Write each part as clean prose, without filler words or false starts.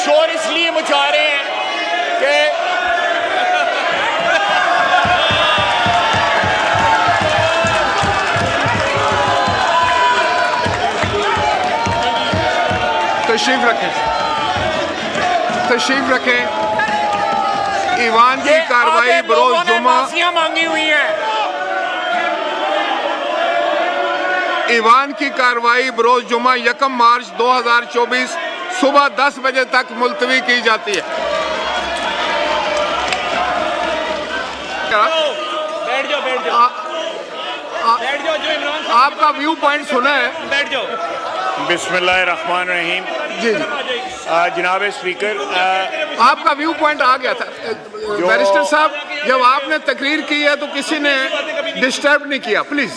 शोर इसलिए मचा रहे हैं कि तशरीफ रखें, तशरीफ रखें। ईवान की कार्रवाई बरोज जुमा मांगी हुई है। ईवान की कार्रवाई बरोज जुमा 1 मार्च 2024 सुबह 10 बजे तक मुलतवी की जाती है। बैठ जाओ, बैठ जाओ, बैठ जाओ। जो इमरान साहब आपका व्यू पॉइंट सुना है। बैठ जाओ। बिस्मिल्लाहिर्रहमानिर्रहीम। जी जी, जनाब स्पीकर, आपका व्यू पॉइंट आ गया था। बैरिस्टर साहब, जब आपने तकरीर की है तो किसी ने डिस्टर्ब नहीं किया। प्लीज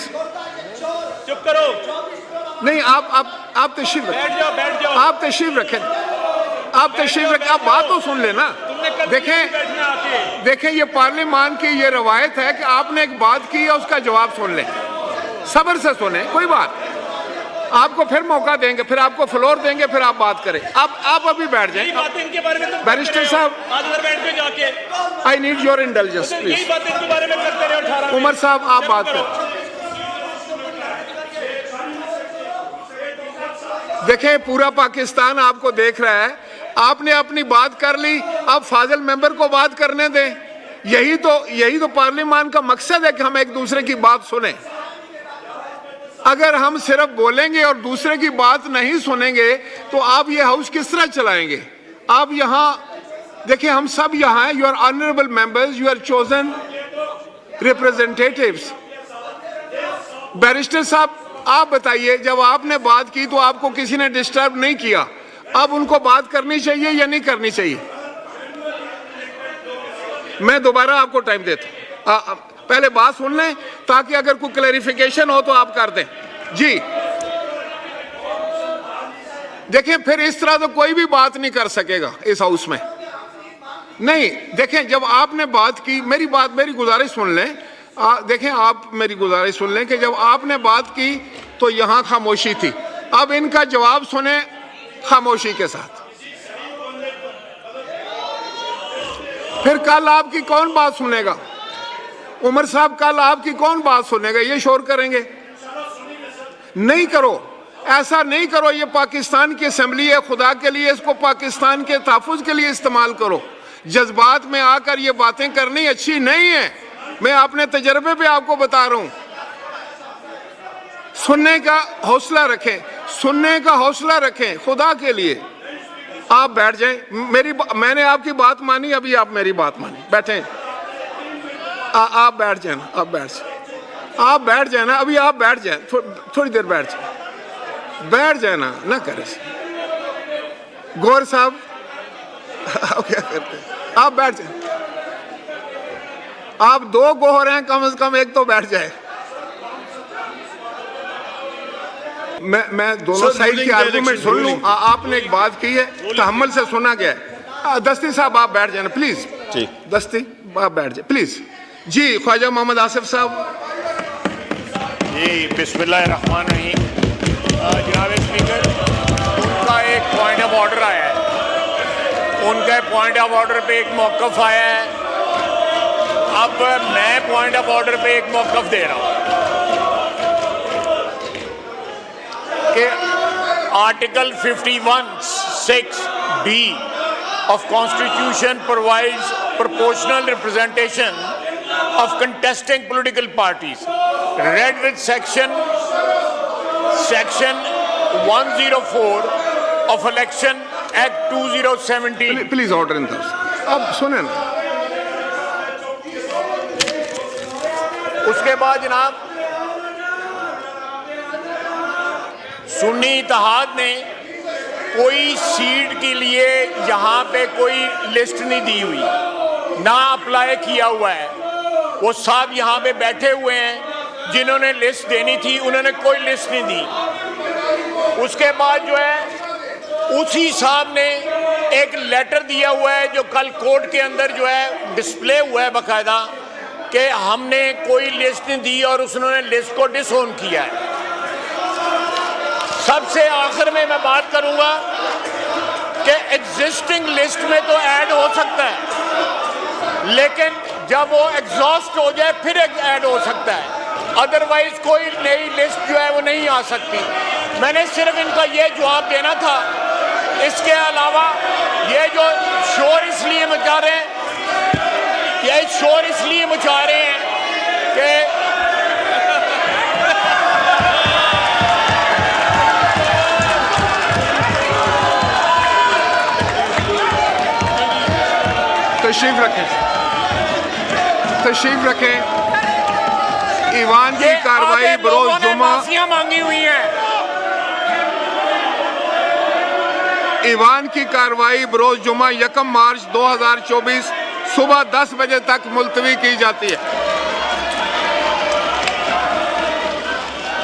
चुप करो। नहीं, आप तशरीफ रखें, बैठ जाओ, बैठ जाओ। आप तशरीफ रखें, आप तशरीफ रखें। आप बात तो सुन लेना। देखें ये पार्लियामान की ये रवायत है कि आपने एक बात की है, उसका जवाब सुन लें, सब्र से सुने, कोई बात। आपको फिर मौका देंगे, फिर आपको फ्लोर देंगे, फिर आप बात करें। आप अभी बैठ जाएं। बैरिस्टर साहब, I need your intelligence please. Umar साहब, आप बात करें। देखें, पूरा पाकिस्तान आपको देख रहा है। आपने अपनी बात कर ली, अब फाजिल मेंबर को बात करने दें। यही तो पार्लियामान का मकसद है कि हम एक दूसरे की बात सुने। अगर हम सिर्फ बोलेंगे और दूसरे की बात नहीं सुनेंगे तो आप ये हाउस किस तरह चलाएंगे? आप यहाँ देखिए, हम सब यहाँ हैं। You are honourable members, you are chosen representatives. Barrister साहब, आप बताइए, जब आपने बात की तो आपको किसी ने डिस्टर्ब नहीं किया, अब उनको बात करनी चाहिए या नहीं करनी चाहिए? मैं दोबारा आपको टाइम देता हूं। पहले बात सुन लें ताकि अगर कोई क्लैरिफिकेशन हो तो आप कर दें। जी देखें, फिर इस तरह तो कोई भी बात नहीं कर सकेगा इस हाउस में। नहीं, देखें, जब आपने बात की, मेरी गुजारिश सुन लें। देखें, आप मेरी गुजारिश सुन लें कि जब आपने बात की तो यहां खामोशी थी। अब इनका जवाब सुने खामोशी के साथ। फिर कल आपकी कौन बात सुनेगा? उमर साहब, कल आपकी कौन बात सुनेगा? ये शोर करेंगे? नहीं करो, ऐसा नहीं करो। ये पाकिस्तान की असेंबली है, खुदा के लिए इसको पाकिस्तान के तहफ़्फ़ुज़ के लिए इस्तेमाल करो। जज्बात में आकर ये बातें करनी अच्छी नहीं है। मैं अपने तजर्बे पे आपको बता रहा हूं। सुनने का हौसला रखें, सुनने का हौसला रखें, खुदा के लिए। आप बैठ जाएं। मैंने आपकी बात मानी, अभी आप मेरी बात मानी। बैठें, आप बैठ जाए ना, आप बैठ जाए ना, अभी आप बैठ जाए, थोड़ी देर बैठ जाए ना करें। गौर साहब, आप क्या करते हैं? आप बैठ जाए। आप 2 गौर हैं, कम से कम एक तो बैठ जाए। मैं दोनों साइड की आर्गुमेंट सुन लूं। आपने एक बात की है, तहम्मुल से सुना गया है। दस्ती साहब, आप बैठ जाए प्लीज। जी दस्ती, आप बैठ जाए प्लीज। जी ख्वाजा मोहम्मद आसिफ साहब। जी बिस्मिल्लाहिर्रहमानिर्रहीम। जनाब स्पीकर, उनका एक पॉइंट ऑफ ऑर्डर आया है। उनके पॉइंट ऑफ ऑर्डर पे एक मौक़िफ़ आया है। अब मैं पॉइंट ऑफ ऑर्डर पे एक मौक़िफ़ दे रहा हूँ कि article 51(6)(b of Constitution provides proportional representation of contesting political parties, read with section 104 of Election Act 2017. Please order in house. अब सुने ना। उसके बाद जनाब, सुन्नी इत्तेहाद ने कोई सीट के लिए यहाँ पे कोई लिस्ट नहीं दी हुई, ना अप्लाई किया हुआ है। वो साहब यहाँ पे बैठे हुए हैं, जिन्होंने लिस्ट देनी थी उन्होंने कोई लिस्ट नहीं दी। उसके बाद जो है, उसी साहब ने एक लेटर दिया हुआ है जो कल कोर्ट के अंदर जो है डिस्प्ले हुआ है बाकायदा, कि हमने कोई लिस्ट नहीं दी और उसने लिस्ट को डिसओन किया है। सबसे आखिर में मैं बात करूंगा कि एग्जिस्टिंग लिस्ट में तो ऐड हो सकता है, लेकिन जब वो एग्जॉस्ट हो जाए फिर ऐड हो सकता है, अदरवाइज कोई नई लिस्ट जो है वो नहीं आ सकती। मैंने सिर्फ इनका ये जवाब देना था। इसके अलावा ये जो शोर इसलिए मचा रहे हैं, ये शोर इसलिए मचा रहे हैं कि तशरीफ रखें, तशरीफ रखें। ईवान की कार्रवाई बरोज जुमा, माफिया मांगी हुई हैं। ईवान की कार्रवाई बरोज जुमा 1 मार्च 2024 सुबह 10 बजे तक मुलतवी की जाती है।